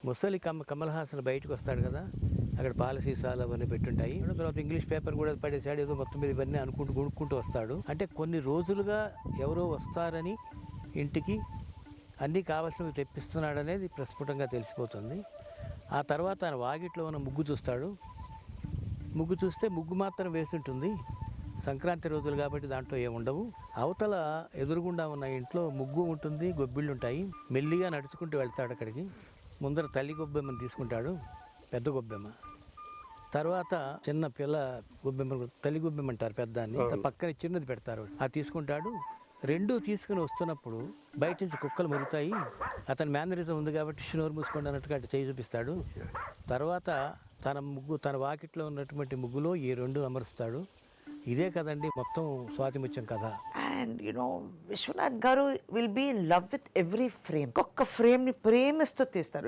ముసలి కమల్ హాసన్ బయటకు వస్తాడు కదా, అక్కడ పాల సీసాలు అవన్నీ పెట్టుంటాయి. తర్వాత ఇంగ్లీష్ పేపర్ కూడా పడేసాడు, ఏదో మొత్తం మీద ఇవన్నీ అనుకుంటూ కొనుక్కుంటూ వస్తాడు. అంటే కొన్ని రోజులుగా ఎవరో వస్తారని ఇంటికి అన్నీ కావాల్సినవి తెప్పిస్తున్నాడు అనేది ప్రస్ఫుటంగా తెలిసిపోతుంది. ఆ తర్వాత ఆయన వాకిట్లో ఉన్న ముగ్గు చూస్తాడు. ముగ్గు చూస్తే ముగ్గు మాత్రం వేస్తుంటుంది. సంక్రాంతి రోజులు కాబట్టి దాంట్లో ఏముండవు. అవతల ఎదురుగుండా ఉన్న ఇంట్లో ముగ్గు ఉంటుంది, గొబ్బిళ్ళు ఉంటాయి. మెల్లిగా నడుచుకుంటూ వెళ్తాడు అక్కడికి. ముందర తల్లి గొబ్బెమ్మని తీసుకుంటాడు, పెద్ద గొబ్బెమ్మ. తర్వాత చిన్న పిల్ల గొబ్బెమ్మ, తల్లి గొబ్బెమ్మ అంటారు పెద్దాన్ని, పక్కన చిన్నది పెడతారు, అది తీసుకుంటాడు. రెండూ తీసుకుని వస్తున్నప్పుడు బయట నుంచి కుక్కలు మురుగుతాయి. అతని మేనరిజం ఉంది కాబట్టి షనోరు మూసుకోండి అన్నట్టుగా అటు చేయి చూపిస్తాడు. తర్వాత తన వాకిట్లో ఉన్నటువంటి ముగ్గులో ఈ రెండు అమరుస్తాడు. ఇదే కదండి మొత్తం స్వాతి ముత్యం కథ. అండ్ విశ్వనాథ్ గారు will be in love with every frame. ఒక్క ఫ్రేమ్ని ప్రేమిస్తూ తీస్తారు.